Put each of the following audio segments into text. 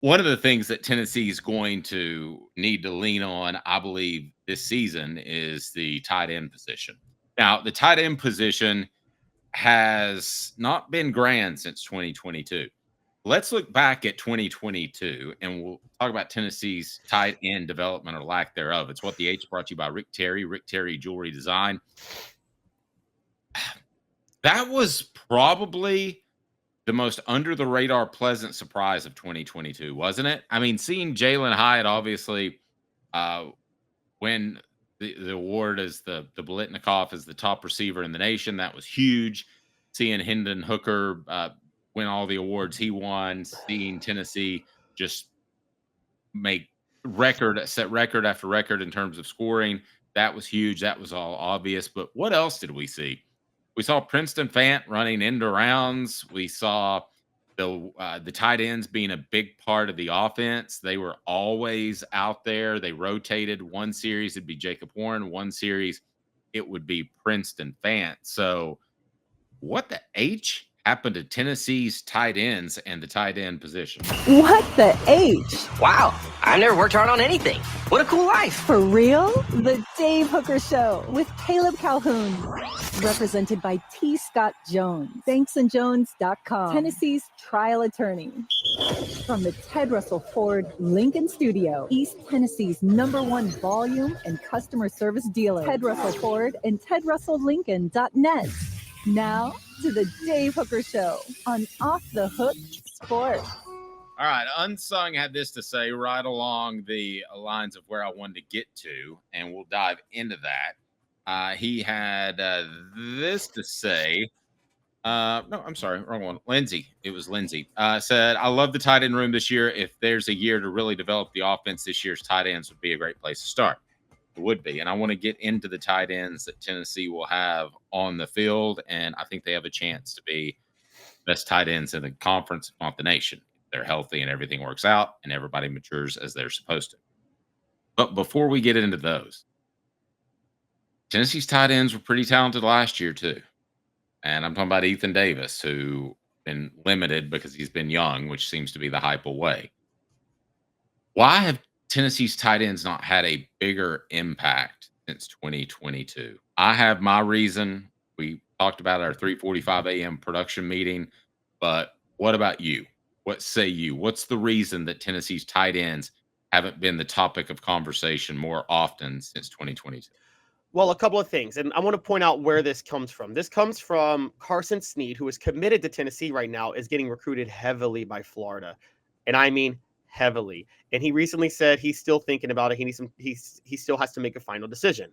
One of the things that Tennessee is going to need to lean on, I believe, this season is the tight end position. Now, the tight end position has not been grand since 2022. Let's look back at 2022 and we'll talk about Tennessee's tight end development or lack thereof. It's What the H, brought to you by Rick Terry Jewelry Design. That was probably the most under the radar pleasant surprise of 2022, wasn't it? I mean, seeing Jalen Hyatt obviously uh, win the award as the Blitnikoff as the top receiver in the nation, that was huge. Seeing Hendon Hooker win all the awards he won, seeing Tennessee just set record after record in terms of scoring, that was huge. That was all obvious. But what else did we see? We saw Princeton Fant running end rounds. We saw the tight ends being a big part of the offense. They were always out there. They rotated. One series it'd be Jacob Warren. One series it would be Princeton Fant. So what the H happened to Tennessee's tight ends and the tight end position? What the H? Wow, I never worked hard on anything. What a cool life. For real? The Dave Hooker Show with Caleb Calhoun. Represented by T. Scott Jones. BanksandJones.com. Tennessee's trial attorney. From the Ted Russell Ford Lincoln Studio, East Tennessee's #1 volume and customer service dealer. Ted Russell Ford and TedRussellLincoln.net. Now to the Dave Hooker Show on Off the Hook Sports. All right, Unsung had this to say right along the lines of where I wanted to get to, and we'll dive into that. He had this to say. No, I'm sorry, wrong one. Lindsay. It was Lindsay. Said, I love the tight end room this year. If there's a year to really develop the offense, this year's tight ends would be a great place to start. It would be. And I want to get into the tight ends that Tennessee will have on the field. And I think they have a chance to be best tight ends in the conference, if not the nation. They're healthy and everything works out and everybody matures as they're supposed to. But before we get into those, Tennessee's tight ends were pretty talented last year too. And I'm talking about Ethan Davis, who been limited because he's been young, which seems to be the hype away. Why have Tennessee's tight ends not had a bigger impact since 2022? I have my reason. We talked about our 3:45 a.m. production meeting, but what about you? What say you? What's the reason that Tennessee's tight ends haven't been the topic of conversation more often since 2022? Well, a couple of things, and I want to point out where this comes from. This comes from Carson Snead, who is committed to Tennessee right now, is getting recruited heavily by Florida, and I mean heavily. And he recently said he's still thinking about it. He still has to make a final decision,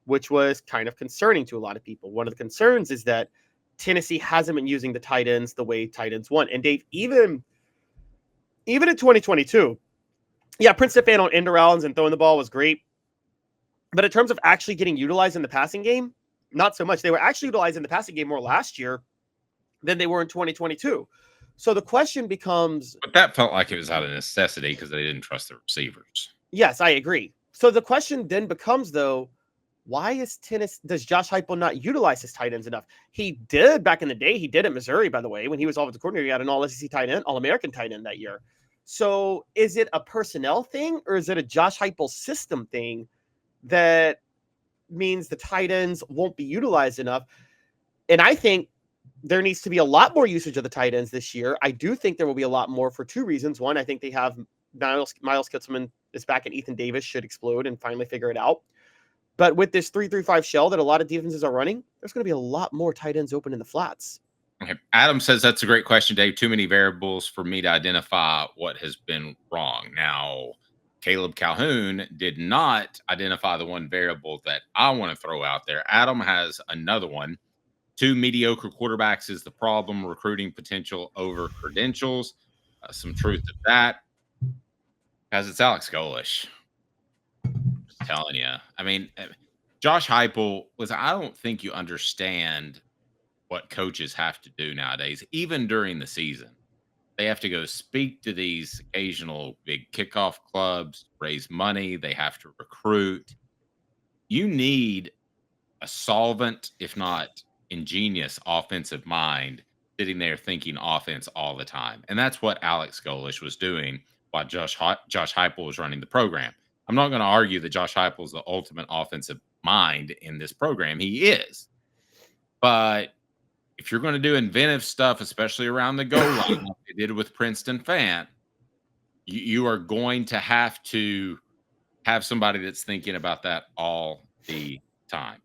which was kind of concerning to a lot of people. One of the concerns is that Tennessee hasn't been using the tight ends the way tight ends want. And Dave, even in 2022, yeah, Princeton Fant on end rounds and throwing the ball was great. But in terms of actually getting utilized in the passing game, not so much. They were actually utilized in the passing game more last year than they were in 2022. So the question becomes... But that felt like it was out of necessity because they didn't trust the receivers. Yes, I agree. So the question then becomes, though, why does Josh Heupel not utilize his tight ends enough? He did back in the day. He did at Missouri, by the way, when he was offensive coordinator. He had an all-SEC tight end, all-American tight end that year. So is it a personnel thing or is it a Josh Heupel system thing that means the tight ends won't be utilized enough? And I think there needs to be a lot more usage of the tight ends this year. I do think there will be a lot more for two reasons. One, I think they have Miles Kitselman is back and Ethan Davis should explode and finally figure it out. But with this 3-3-5 shell that a lot of defenses are running, there's going to be a lot more tight ends open in the flats. Okay. Adam says that's a great question, Dave. Too many variables for me to identify what has been wrong. Now, Caleb Calhoun did not identify the one variable that I want to throw out there. Adam has another one. 2 mediocre quarterbacks is the problem. Recruiting potential over credentials. Some truth to that. Because it's Alex Golesh. Just telling you. I mean, Josh Heupel I don't think you understand what coaches have to do nowadays, even during the season. They have to go speak to these occasional big kickoff clubs, raise money. They have to recruit. You need a solvent, if not ingenious, offensive mind sitting there thinking offense all the time. And that's what Alex Golesh was doing why Josh Heupel is running the program. I'm not going to argue that Josh Heupel is the ultimate offensive mind in this program. He is. But if you're going to do inventive stuff, especially around the goal line, like they did with Princeton Fant, you are going to have somebody that's thinking about that all the time.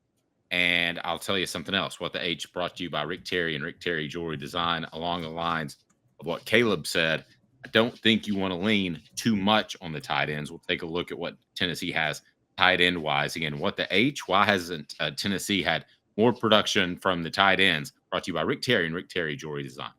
And I'll tell you something else. What the H brought to you by Rick Terry and Rick Terry Jewelry Design, along the lines of what Caleb said. I don't think you want to lean too much on the tight ends. We'll take a look at what Tennessee has tight end wise. Again, what the H? Why hasn't Tennessee had more production from the tight ends? Brought to you by Rick Terry and Rick Terry Jewelry Design.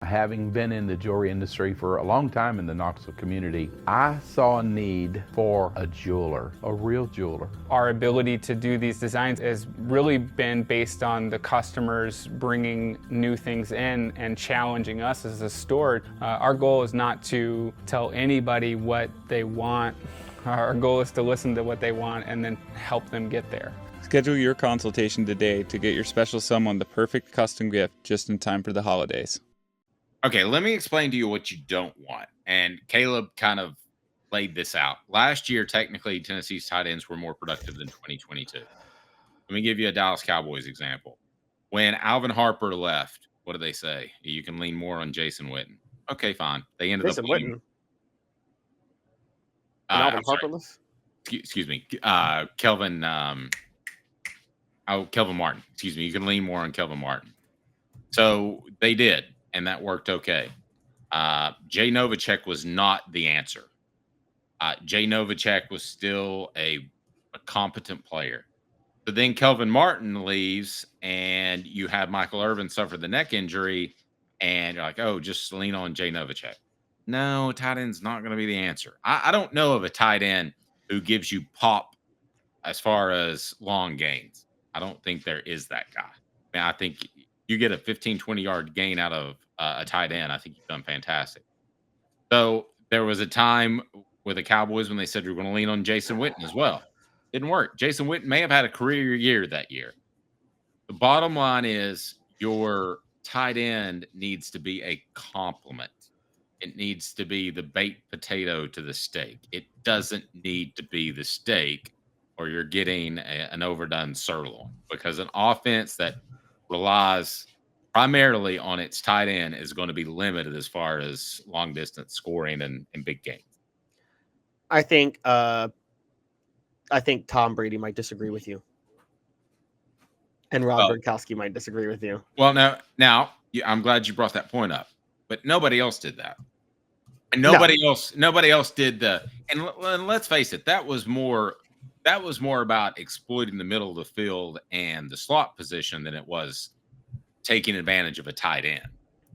Having been in the jewelry industry for a long time in the Knoxville community, I saw a need for a jeweler, a real jeweler. Our ability to do these designs has really been based on the customers bringing new things in and challenging us as a store. Our goal is not to tell anybody what they want. Our goal is to listen to what they want and then help them get there. Schedule your consultation today to get your special someone the perfect custom gift just in time for the holidays. Okay, let me explain to you what you don't want. And Caleb kind of laid this out. Last year, technically, Tennessee's tight ends were more productive than 2022. Let me give you a Dallas Cowboys example. When Alvin Harper left, what did they say? You can lean more on Jason Witten. Okay, fine. They ended Jason up leaning. Witten. Alvin Harper left? Excuse me. Kelvin Martin. Excuse me. You can lean more on Kelvin Martin. So they did. And that worked okay. Jay Novacek was not the answer. Jay Novacek was still a competent player. But then Kelvin Martin leaves, and you have Michael Irvin suffer the neck injury, and you're like, oh, just lean on Jay Novacek. No, tight end's not going to be the answer. I don't know of a tight end who gives you pop as far as long gains. I don't think there is that guy. I mean, I think you get a 15, 20-yard gain out of a tight end, I think you've done fantastic. So there was a time with the Cowboys when they said you're going to lean on Jason Witten as well. Didn't work. Jason Witten may have had a career year that year. The bottom line is your tight end needs to be a complement. It needs to be the baked potato to the steak. It doesn't need to be the steak, or you're getting an overdone sirloin, because an offense that relies primarily on its tight end is going to be limited as far as long distance scoring and big games. I think Tom Brady might disagree with you, and Rob Gronkowski might disagree with you. Well, now I'm glad you brought that point up, but nobody else did that, and nobody else did the. And let's face it, that was more about exploiting the middle of the field and the slot position than it was taking advantage of a tight end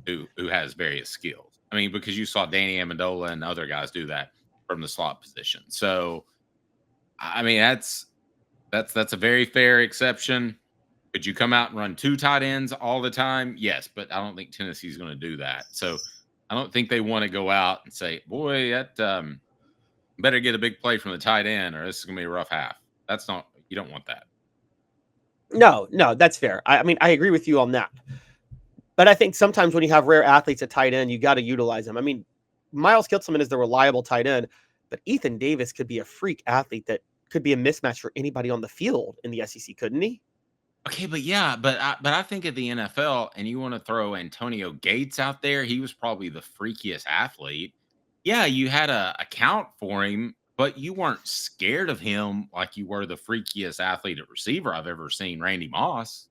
who has various skills. I mean, because you saw Danny Amendola and other guys do that from the slot position. So, I mean, that's a very fair exception. Could you come out and run two tight ends all the time? Yes, but I don't think Tennessee's going to do that. So I don't think they want to go out and say, boy, that better get a big play from the tight end or this is going to be a rough half. You don't want that. No, that's fair. I mean, I agree with you on that. But I think sometimes when you have rare athletes at tight end, you got to utilize them. I mean, Miles Kitselman is the reliable tight end, but Ethan Davis could be a freak athlete that could be a mismatch for anybody on the field in the SEC, couldn't he? Okay, but I think of the NFL, and you want to throw Antonio Gates out there. He was probably the freakiest athlete. Yeah, you had a account for him, but you weren't scared of him like you were the freakiest athlete at receiver I've ever seen, Randy Moss.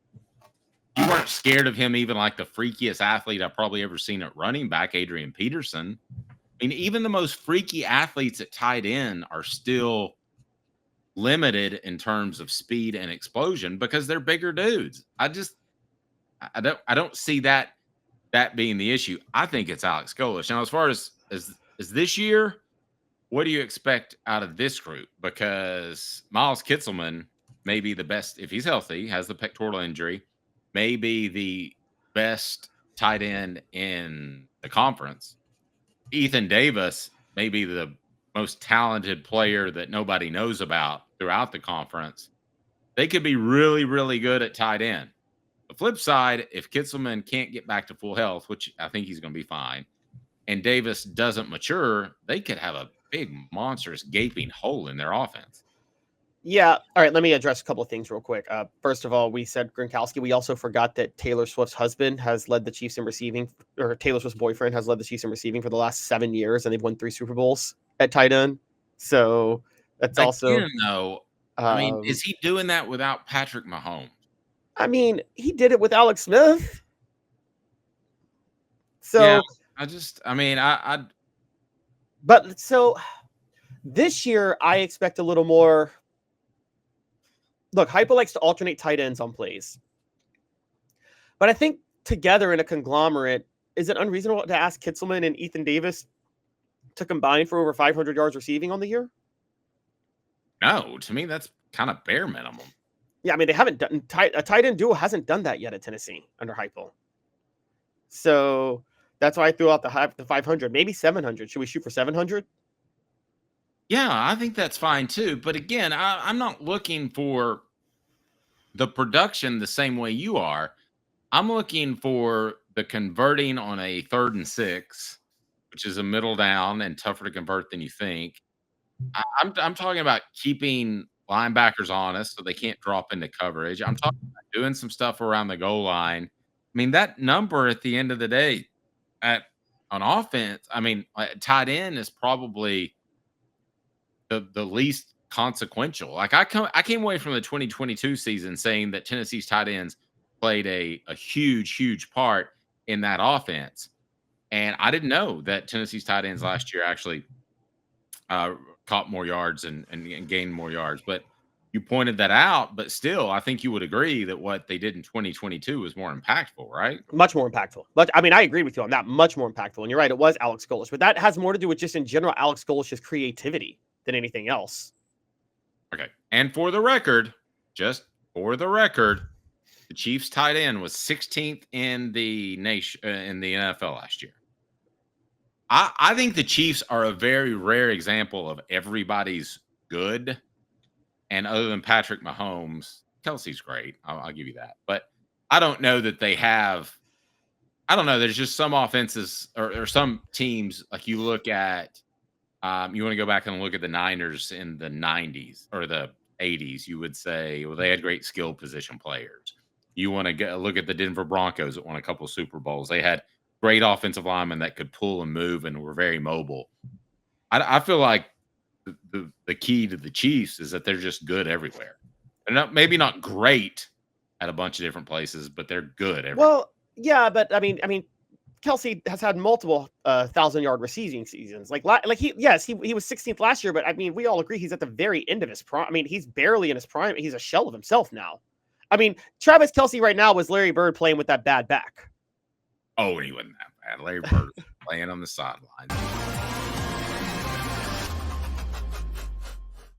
You weren't scared of him even like the freakiest athlete I've probably ever seen at running back, Adrian Peterson. I mean, even the most freaky athletes at tight end are still limited in terms of speed and explosion because they're bigger dudes. I don't see that being the issue. I think it's Alex Golesh. Now, as far as this year, what do you expect out of this group? Because Miles Kitselman may be the best if he's healthy, has the pectoral injury, may be the best tight end in the conference. Ethan Davis may be the most talented player that nobody knows about throughout the conference. They could be really, really good at tight end. The flip side, if Kitselman can't get back to full health, which I think he's going to be fine, and Davis doesn't mature, they could have a big, monstrous, gaping hole in their offense. Yeah. All right. Let me address a couple of things real quick. First of all, we said Gronkowski. We also forgot that Taylor Swift's husband has led the Chiefs in receiving, or Taylor Swift's boyfriend has led the Chiefs in receiving for the last 7 years, and they've won 3 Super Bowls at tight end. So that's also. Again, though, I mean, is he doing that without Patrick Mahomes? I mean, he did it with Alex Smith. So yeah, I but so this year I expect a little more. Look, Hypo likes to alternate tight ends on plays. But I think together in a conglomerate, is it unreasonable to ask Kitzelman and Ethan Davis to combine for over 500 yards receiving on the year? No, to me, that's kind of bare minimum. Yeah, I mean, they haven't done a tight end duo hasn't done that yet at Tennessee under Hypo. So that's why I threw out the 500, maybe 700. Should we shoot for 700? Yeah, I think that's fine too. But again, I'm not looking for the production the same way you are. I'm looking for the converting on a 3rd and 6, which is a middle down and tougher to convert than you think. I'm talking about keeping linebackers honest so they can't drop into coverage. I'm talking about doing some stuff around the goal line. I mean, that number at the end of the day on offense, I mean, tight end is probably the least consequential. Like I came away from the 2022 season saying that Tennessee's tight ends played a huge part in that offense. And I didn't know that Tennessee's tight ends last year actually caught more yards and gained more yards. But you pointed that out, but still, I think you would agree that what they did in 2022 was more impactful, right? Much more impactful. But I mean, I agree with you on that. Much more impactful. And you're right, it was Alex Golesh. But that has more to do with just in general Alex Golesh's creativity than anything else. Okay. And for the record, just for the record, the Chiefs tight end was 16th in the nation in the NFL last year. I think the Chiefs are a very rare example of everybody's good. And other than Patrick Mahomes, Kelsey's great. I'll give you that. But I don't know that they have. I don't know. There's just some offenses or some teams, like you look at, you want to go back and look at the Niners in the 90s or the 80s, you would say, well, they had great skill position players. You want to look at the Denver Broncos that won a couple of Super Bowls. They had great offensive linemen that could pull and move and were very mobile. I feel like the key to the Chiefs is that they're just good everywhere. They're maybe not great at a bunch of different places, but they're good everywhere. Well, yeah, but I mean, Kelsey has had multiple 1,000-yard receiving seasons. He was 16th last year, but I mean, we all agree he's at the very end of his prime. I mean, he's barely in his prime. He's a shell of himself now. I mean, Travis Kelsey right now was Larry Bird playing with that bad back. Oh, and he wasn't that bad. Larry Bird was playing on the sidelines.